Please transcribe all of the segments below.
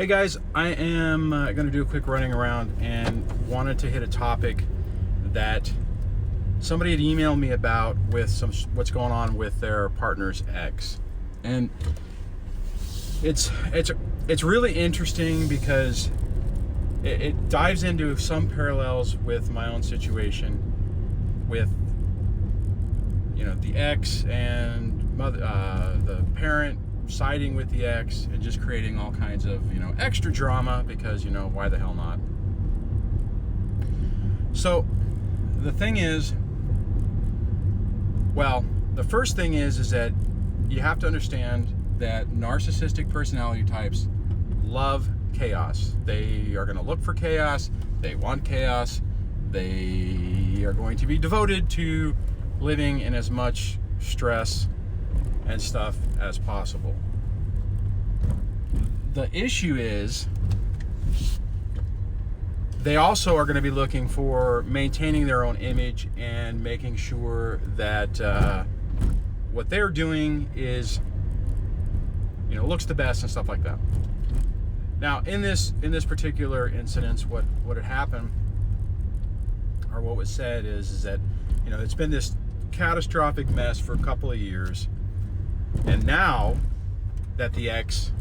Hey guys, I am going to do a quick running around and wanted to hit a topic that somebody had emailed me about with what's going on with their partner's ex. And it's really interesting because it dives into some parallels with my own situation with the ex and mother, the parent siding with the ex and just creating all kinds of extra drama because why the hell not. So the thing is, the first thing is that you have to understand that narcissistic personality types love chaos. They are going to look for chaos. They want chaos. They are going to be devoted to living in as much stress and stuff as possible. The issue is they also are going to be looking for maintaining their own image and making sure that what they're doing is looks the best and stuff like that. Now in this particular incident, what had happened, or what was said is that it's been this catastrophic mess for a couple of years, and now that the ex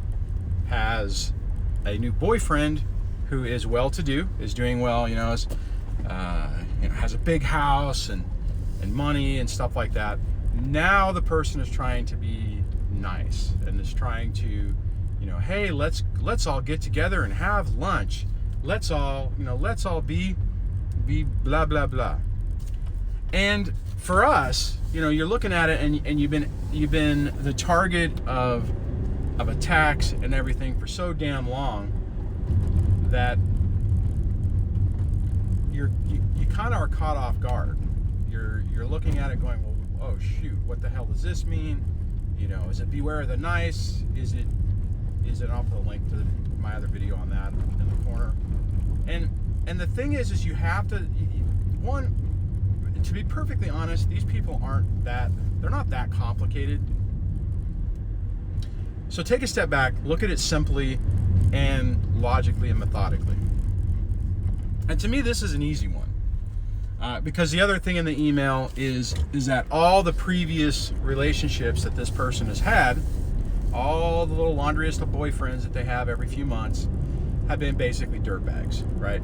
has a new boyfriend who is well-to-do, is doing well, has a big house and money and stuff like that. Now the person is trying to be nice and is trying to, hey, let's all get together and have lunch. Let's all be blah blah blah. And for us, you're looking at it and you've been the target of attacks and everything for so damn long that you kind of are caught off guard. You're looking at it going, well, oh shoot, what the hell does this mean? Is it beware of the nice? Is it? I'll put a link to my other video on that in the corner. And the thing is you have to, to be perfectly honest, these people they're not that complicated. So take a step back, look at it simply and logically and methodically. And to me, this is an easy one. Because the other thing in the email is that all the previous relationships that this person has had, all the little laundry list of boyfriends that they have every few months, have been basically dirtbags, right?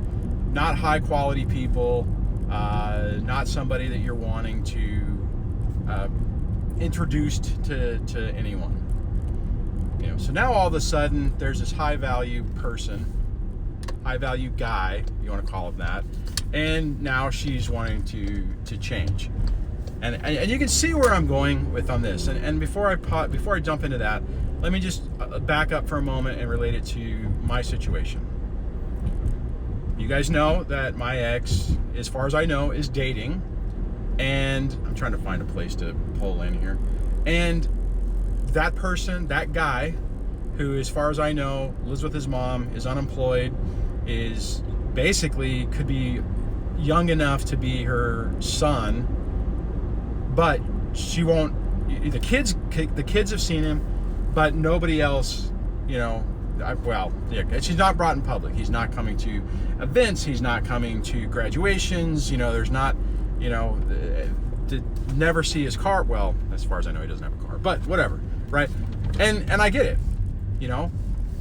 Not high quality people, not somebody that you're wanting to introduce to anyone. So now all of a sudden there's this high value person, high value guy, you want to call him that, and now she's wanting to change. And you can see where I'm going on this. And before I jump into that, let me just back up for a moment and relate it to my situation. You guys know that my ex, as far as I know, is dating, and I'm trying to find a place to pull in here. And that person, that guy, who, as far as I know, lives with his mom, is unemployed, is basically could be young enough to be her son, but she won't. The kids have seen him, but nobody else. She's not brought in public. He's not coming to events. He's not coming to graduations. There's not. To never see his car. Well, as far as I know, he doesn't have a car, but whatever, right? And I get it.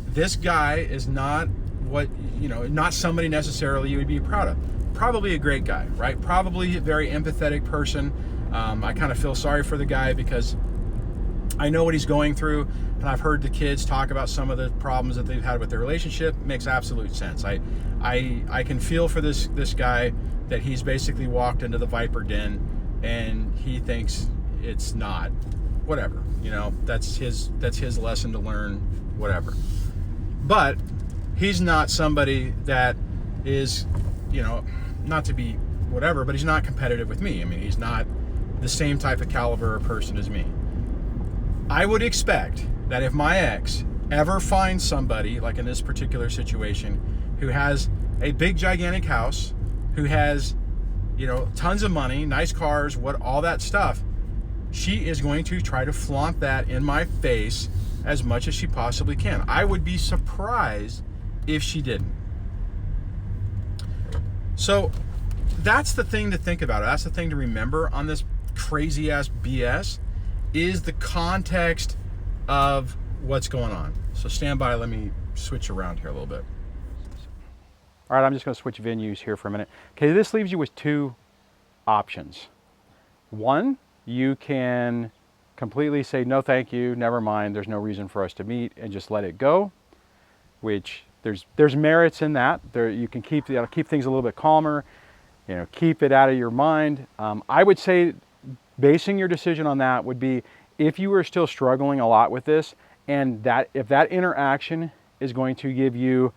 This guy is not not somebody necessarily you would be proud of. Probably a great guy, right? Probably a very empathetic person. I kind of feel sorry for the guy because I know what he's going through, and I've heard the kids talk about some of the problems that they've had with their relationship. It makes absolute sense. I can feel for this guy that he's basically walked into the viper den and he thinks it's not. Whatever, that's his lesson to learn, whatever. But he's not somebody that is, not to be whatever, but he's not competitive with me. I mean, he's not the same type of caliber of person as me. I would expect that if my ex ever finds somebody, like in this particular situation, who has a big gigantic house, who has, tons of money, nice cars, all that stuff, she is going to try to flaunt that in my face as much as she possibly can. I would be surprised if she didn't. So that's the thing to think about. That's the thing to remember on this crazy ass BS, is the context of what's going on. So stand by, let me switch around here a little bit. All right, I'm just going to switch venues here for a minute. Okay, this leaves you with two options. One, you can completely say, no, thank you, never mind, there's no reason for us to meet, and just let it go, which there's merits in that. You can keep things a little bit calmer, keep it out of your mind. I would say basing your decision on that would be, if you are still struggling a lot with this, and if that interaction is going to give you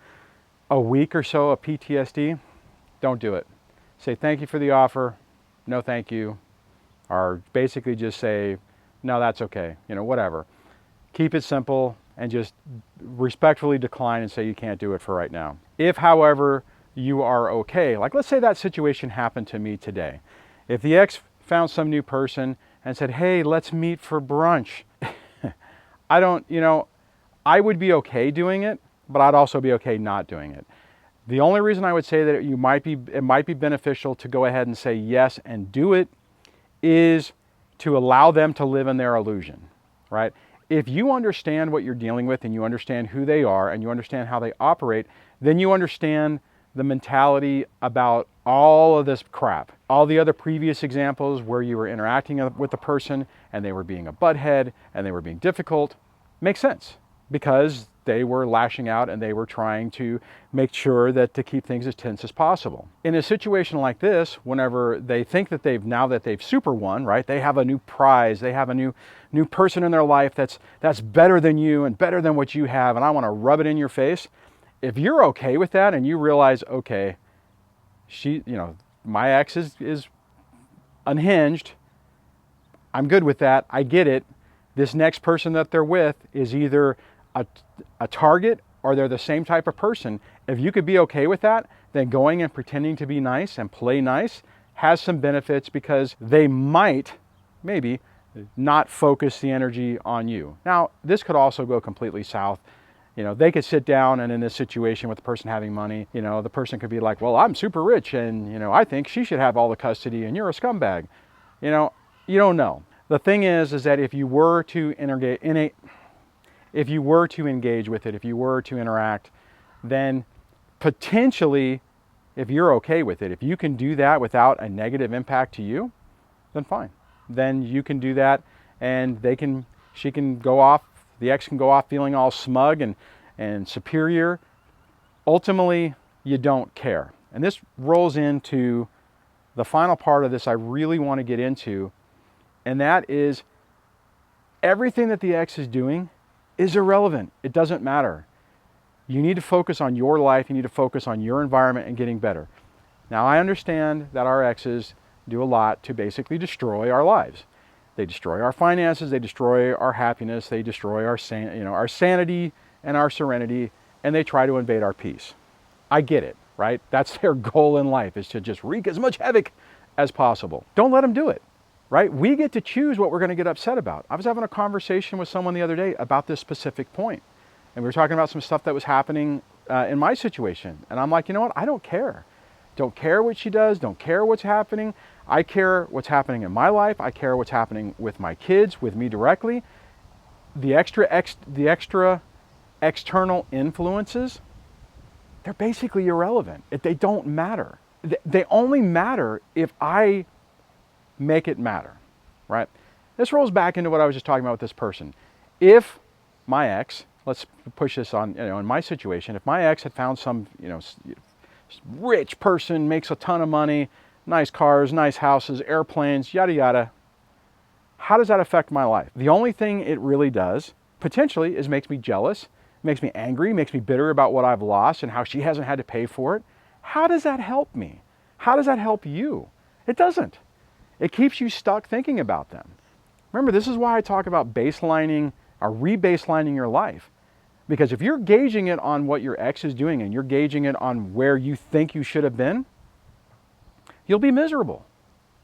a week or so of PTSD, don't do it. Say thank you for the offer, no thank you, or basically just say, no, that's okay, whatever. Keep it simple and just respectfully decline and say you can't do it for right now. If, however, you are okay, like let's say that situation happened to me today. If the ex found some new person and said, hey, let's meet for brunch, I would be okay doing it, but I'd also be okay not doing it. The only reason I would say that it might be beneficial to go ahead and say yes and do it is to allow them to live in their illusion, right? If you understand what you're dealing with and you understand who they are and you understand how they operate, then you understand the mentality about all of this crap. All the other previous examples where you were interacting with the person and they were being a butthead and they were being difficult, makes sense because they were lashing out and they were trying to make sure that to keep things as tense as possible. In a situation like this, whenever they think that they've super won, right? They have a new prize, they have a new person in their life that's better than you and better than what you have, and I want to rub it in your face. If you're okay with that and you realize, okay, my ex is unhinged, I'm good with that, I get it. This next person that they're with is either a target or they're the same type of person. If you could be okay with that, then going and pretending to be nice and play nice has some benefits because they might, maybe, not focus the energy on you. Now, this could also go completely south. They could sit down and in this situation with the person having money, the person could be like, well, I'm super rich and, I think she should have all the custody and you're a scumbag. You don't know. The thing is that if you were to engage with it, if you were to interact, then potentially, if you're okay with it, if you can do that without a negative impact to you, then fine. Then you can do that and the ex can go off feeling all smug and superior. Ultimately, you don't care. And this rolls into the final part of this I really want to get into, and that is everything that the ex is doing is irrelevant. It doesn't matter. You need to focus on your life. You need to focus on your environment and getting better. Now, I understand that our exes do a lot to basically destroy our lives. They destroy our finances. They destroy our happiness. They destroy our sanity and our serenity, and they try to invade our peace. I get it, right? That's their goal in life, is to just wreak as much havoc as possible. Don't let them do it. Right? We get to choose what we're going to get upset about. I was having a conversation with someone the other day about this specific point. And we were talking about some stuff that was happening in my situation. And I'm like, you know what? I don't care. Don't care what she does. Don't care what's happening. I care what's happening in my life. I care what's happening with my kids, with me directly. The extra external influences, they're basically irrelevant. They don't matter. They only matter if I make it matter, right? This rolls back into what I was just talking about with this person. If my ex, let's push this on, in my situation, if my ex had found some, rich person, makes a ton of money, nice cars, nice houses, airplanes, yada, yada, how does that affect my life? The only thing it really does, potentially, is makes me jealous, makes me angry, makes me bitter about what I've lost and how she hasn't had to pay for it. How does that help me? How does that help you? It doesn't. It keeps you stuck thinking about them. Remember, this is why I talk about baselining or rebaselining your life. Because if you're gauging it on what your ex is doing and you're gauging it on where you think you should have been, you'll be miserable.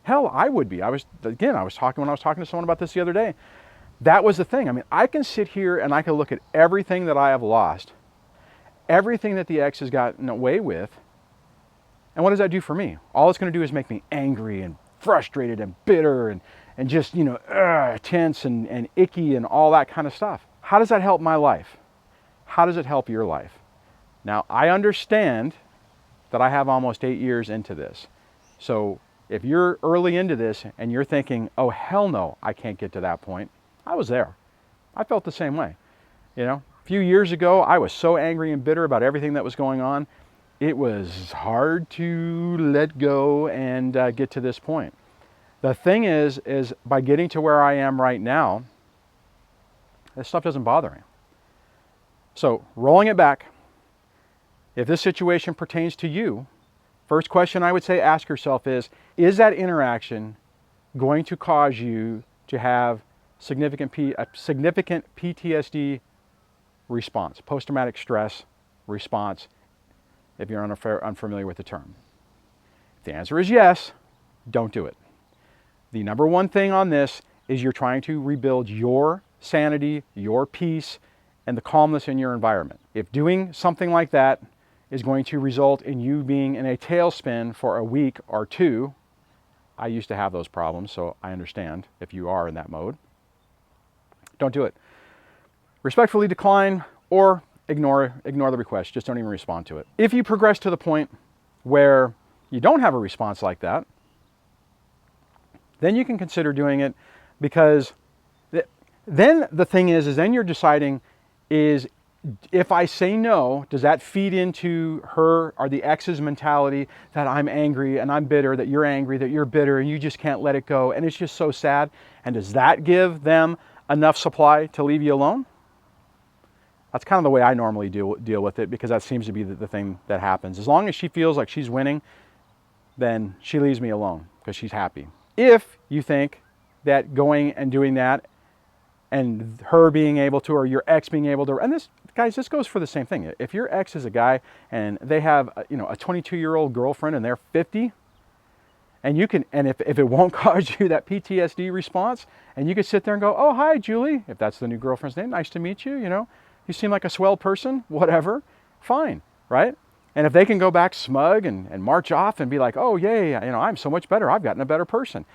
Hell, I would be. When I was talking to someone about this the other day, that was the thing. I mean, I can sit here and I can look at everything that I have lost, everything that the ex has gotten away with, and what does that do for me? All it's going to do is make me angry and frustrated and bitter and just, you know, tense and icky and all that kind of stuff. How does that help my life? How does it help your life? Now, I understand that I have almost 8 years into this. So if you're early into this and you're thinking, oh, hell no, I can't get to that point, I was there. I felt the same way. You know, a few years ago, I was so angry and bitter about everything that was going on. It was hard to let go and get to this point. The thing is by getting to where I am right now, this stuff doesn't bother me. So rolling it back, if this situation pertains to you, first question I would say ask yourself is that interaction going to cause you to have significant PTSD response, post-traumatic stress response, if you're unfamiliar with the term? If the answer is yes, don't do it. The number one thing on this is you're trying to rebuild your sanity, your peace, and the calmness in your environment. If doing something like that is going to result in you being in a tailspin for a week or two, I used to have those problems, so I understand if you are in that mode, don't do it. Respectfully decline or ignore the request. Just don't even respond to it. If you progress to the point where you don't have a response like that, then you can consider doing it, because then the thing is then you're deciding is, if I say no, does that feed into her or the ex's mentality that I'm angry and I'm bitter, that you're angry, that you're bitter, and you just can't let it go, and it's just so sad? And does that give them enough supply to leave you alone? That's kind of the way I normally deal with it, because that seems to be the thing that happens. As long as she feels like she's winning, then she leaves me alone because she's happy. If you think that going and doing that and her being able to, or your ex being able to, and this, guys, this goes for the same thing. If your ex is a guy and they have a 22-year-old girlfriend and they're 50, and you can, and if it won't cause you that PTSD response, and you can sit there and go, oh, hi, Julie, if that's the new girlfriend's name, nice to meet you, you seem like a swell person, whatever, fine, right? And if they can go back smug and march off and be like, oh, yay, I'm so much better, I've gotten a better person.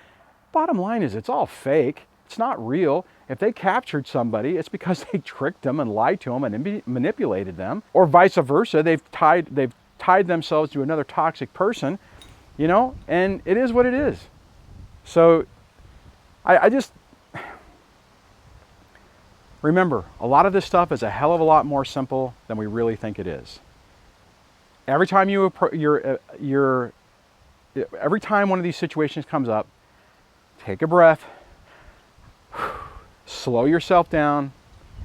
Bottom line is, it's all fake. It's not real. If they captured somebody, it's because they tricked them and lied to them and manipulated them, or vice versa. They've tied themselves to another toxic person, and it is what it is. So I just remember, a lot of this stuff is a hell of a lot more simple than we really think it is. Every time every time one of these situations comes up, take a breath, slow yourself down,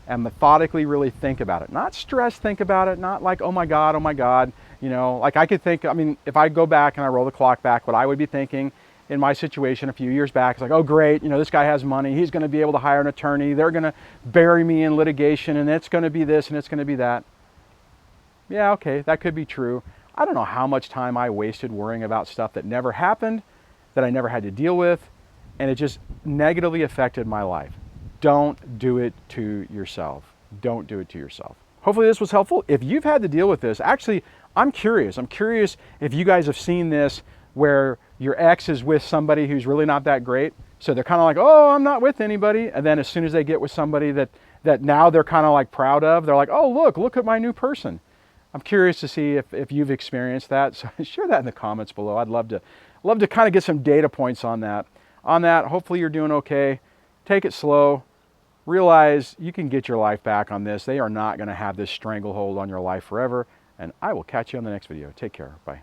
and methodically really think about it. Not stress think about it, not like, oh my God, like I could think, if I go back and I roll the clock back, what I would be thinking in my situation a few years back is like, oh great, this guy has money, he's gonna be able to hire an attorney, they're gonna bury me in litigation, and it's gonna be this and it's gonna be that. Yeah, okay, that could be true. I don't know how much time I wasted worrying about stuff that never happened, that I never had to deal with, and it just negatively affected my life. Don't do it to yourself. Don't do it to yourself. Hopefully this was helpful. If you've had to deal with this, actually, I'm curious if you guys have seen this where your ex is with somebody who's really not that great. So they're kind of like, oh, I'm not with anybody. And then as soon as they get with somebody that now they're kind of like proud of, they're like, oh, look at my new person. I'm curious to see if you've experienced that. So share that in the comments below. I'd love to kind of get some data points on that. Hopefully you're doing okay. Take it slow. Realize you can get your life back on this. They are not going to have this stranglehold on your life forever. And I will catch you on the next video. Take care. Bye.